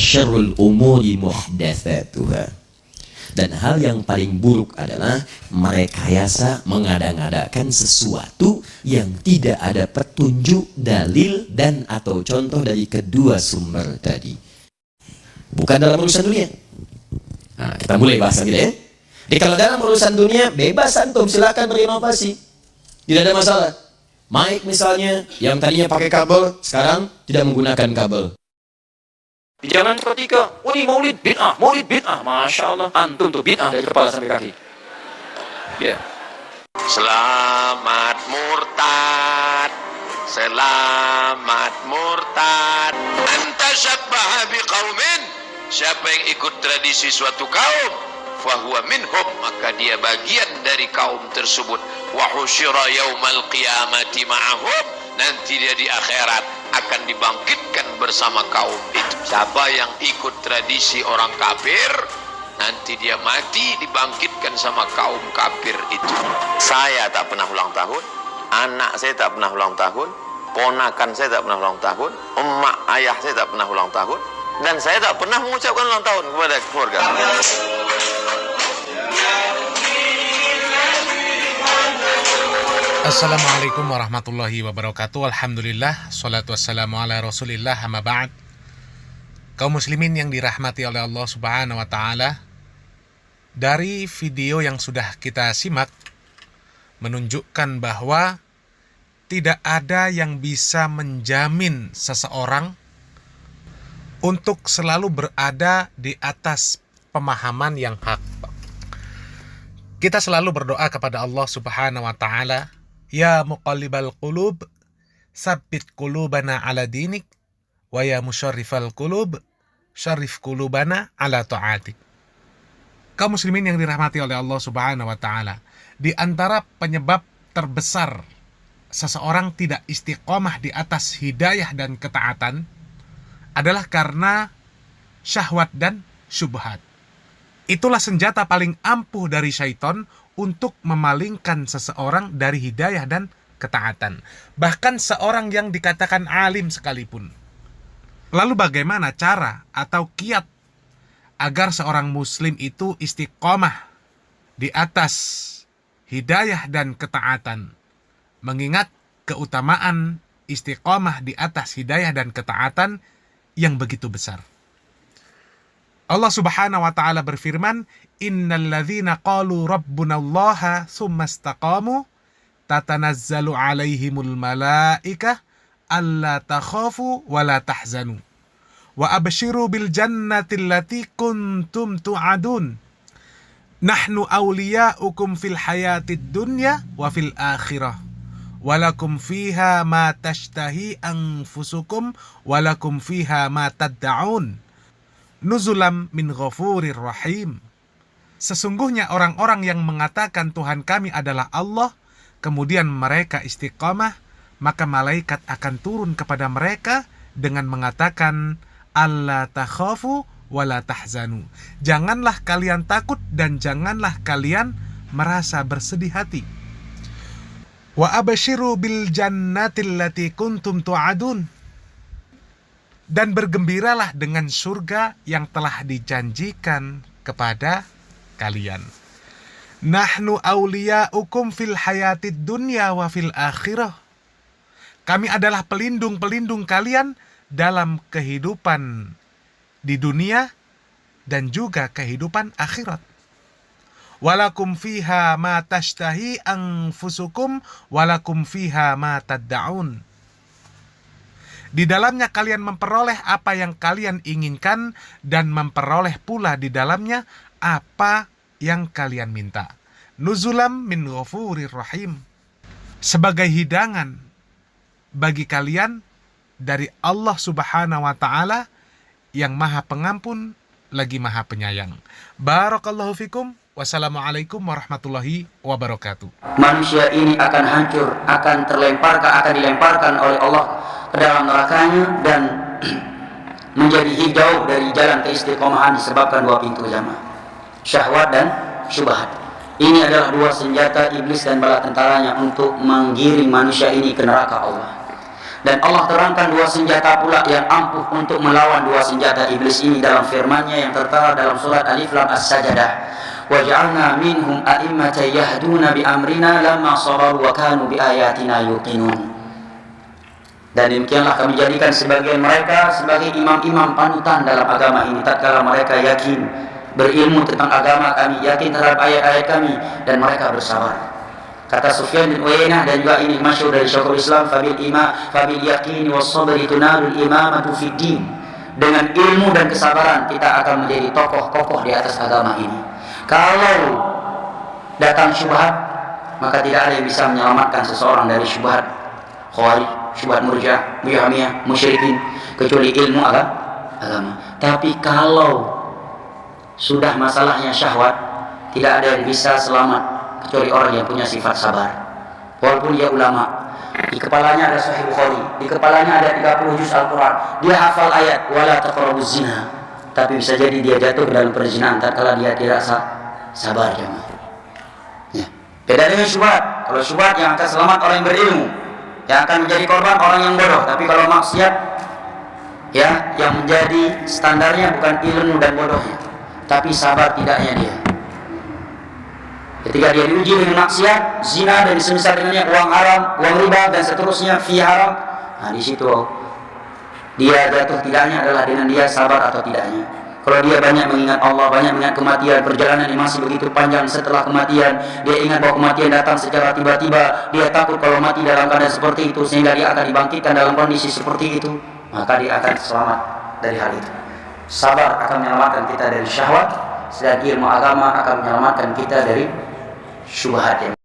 syarrul umuri muhdatsatuha. Dan hal yang paling buruk adalah merekayasa, mengada-ngadakan sesuatu yang tidak ada petunjuk, dalil, dan atau contoh dari kedua sumber tadi. Bukan dalam urusan dunia. Nah, kita mulai bahasan kita ya. Jadi kalau dalam urusan dunia, bebas antum, silakan berinovasi. Tidak ada masalah. Mic misalnya, yang tadinya pakai kabel, sekarang tidak menggunakan kabel. Jangan ketika, oh ini maulid bid'ah, Masya Allah, antum tuh bid'ah dari kepala sampai kaki. Ya. Selamat murtad. Anta syabbaha biqaumin, siapa yang ikut tradisi suatu kaum, fahuwa minhum, maka dia bagian dari kaum tersebut. Wa husyira yaumal qiyamati ma'ahum, nanti dia di akhirat akan dibangkitkan bersama kaum itu. Siapa yang ikut tradisi orang kafir, nanti dia mati dibangkitkan sama kaum kafir itu. Saya tak pernah ulang tahun, anak saya tak pernah ulang tahun, ponakan saya tak pernah ulang tahun, emak ayah saya tak pernah ulang tahun, dan saya tak pernah mengucapkan ulang tahun kepada keluarga. Assalamualaikum warahmatullahi wabarakatuh. Alhamdulillah, salatu wassalamu ala rasulillah, amma ba'd. Kaum muslimin yang dirahmati oleh Allah subhanahu wa ta'ala, dari video yang sudah kita simak menunjukkan bahwa tidak ada yang bisa menjamin seseorang untuk selalu berada di atas pemahaman yang hak. Kita selalu berdoa kepada Allah subhanahu wa ta'ala, ya muqallibal qulub, sabbit qulubana ala dinik, wa ya musyarrifal qulub, syarrif qulubana ala ta'atik. Kaum muslimin yang dirahmati oleh Allah subhanahu wa ta'ala, di antara penyebab terbesar seseorang tidak istiqomah di atas hidayah dan ketaatan adalah karena syahwat dan syubhat. Itulah senjata paling ampuh dari syaitan untuk memalingkan seseorang dari hidayah dan ketaatan. Bahkan seorang yang dikatakan alim sekalipun. Lalu bagaimana cara atau kiat agar seorang muslim itu istiqomah di atas hidayah dan ketaatan? Mengingat keutamaan istiqomah di atas hidayah dan ketaatan yang begitu besar. Allah subhanahu wa ta'ala berfirman, innal ladzina qalu rabbunallaha tsumma istaqamu tatanazzalu alaihimul malaikah alla takhafu wa la tahzanu wa abshiru bil jannati allati kuntum tu'adun nahnu awliya'ukum fil hayatid dunya wa fil akhirah walakum fiha ma tashtahi anfusukum walakum fiha ma tad'un nuzulam min ghafurir rahim. Sesungguhnya orang-orang yang mengatakan Tuhan kami adalah Allah, kemudian mereka istiqamah, maka malaikat akan turun kepada mereka dengan mengatakan alla takhafu wa la tahzanu. Janganlah kalian takut dan janganlah kalian merasa bersedih hati. Wa abshiru bil jannati allati kuntum tu'adun. Dan bergembiralah dengan surga yang telah dijanjikan kepada kalian. Nahnu awliya'ukum fil hayatid dunya wa fil akhirah. Kami adalah pelindung-pelindung kalian dalam kehidupan di dunia dan juga kehidupan akhirat. Walakum fiha ma tashtahi anfusukum walakum fiha ma tad'un. Di dalamnya kalian memperoleh apa yang kalian inginkan dan memperoleh pula di dalamnya apa yang kalian minta. Nuzulam min ghafurir rahim. Sebagai hidangan bagi kalian dari Allah subhanahu wa ta'ala yang maha pengampun lagi maha penyayang. Barakallahu fikum. Wassalamualaikum warahmatullahi wabarakatuh. Manusia ini akan hancur, akan dilemparkan oleh Allah ke dalam nerakanya dan menjadi hijau dari jalan keistiqomahan disebabkan dua pintu jamaah, syahwat dan syubhat. Ini adalah dua senjata iblis dan bala tentaranya untuk menggiring manusia ini ke neraka Allah. Dan Allah terangkan dua senjata pula yang ampuh untuk melawan dua senjata iblis ini dalam firman-Nya yang tertera dalam surat Alif Lam As-Sajdah. Waj'alna minhum a'immatan yahduna bi amrina lamma sabaru wa kanu bi ayatina yuqinun. Dan demikianlah kami jadikan sebagian mereka sebagai imam-imam panutan dalam agama ini tatkala mereka yakin berilmu tentang agama kami, yakin terhadap ayat-ayat kami, dan mereka bersabar. Kata Sufyan bin Uyainah, dan juga ini masyhur dari Syekhul Islam, fabil yaqini was sabri tunalul imamatu fid din. Dengan ilmu dan kesabaran kita akan menjadi tokoh-tokoh di atas agama ini. Kalau datang syubhat, maka tidak ada yang bisa menyelamatkan seseorang dari syubhat Khawarij, syubhat Murji'ah, Jahmiyah, musyrikin, kecuali ilmu agama. Tapi kalau sudah masalahnya syahwat, tidak ada yang bisa selamat kecuali orang yang punya sifat sabar. Walaupun dia ulama, di kepalanya ada Sahih Bukhari, di kepalanya ada 30 juz Al-Quran, dia hafal ayat wala taqrabuz zina, tapi bisa jadi dia jatuh ke dalam perzinahan tatkala dia tidak sabar, jemaah. Ya. Beda dengan syubhat. Kalau syubhat yang akan selamat orang yang berilmu, yang akan menjadi korban orang yang bodoh. Tapi kalau maksiat, ya, yang menjadi standarnya bukan ilmu dan bodohnya, tapi sabar tidaknya dia. Ketika dia diuji dengan maksiat, zina dan semisal dengannya, uang haram, uang riba dan seterusnya, fi haram, nah di situ dia jatuh tidaknya adalah dengan dia sabar atau tidaknya. Kalau dia banyak mengingat Allah, banyak mengingat kematian, perjalanan yang masih begitu panjang setelah kematian, dia ingat bahwa kematian datang secara tiba-tiba, dia takut kalau mati dalam keadaan seperti itu sehingga dia akan dibangkitkan dalam kondisi seperti itu, maka dia akan selamat dari hal itu. Sabar akan menyelamatkan kita dari syahwat, sedang ilmu agama akan menyelamatkan kita dari syubhat.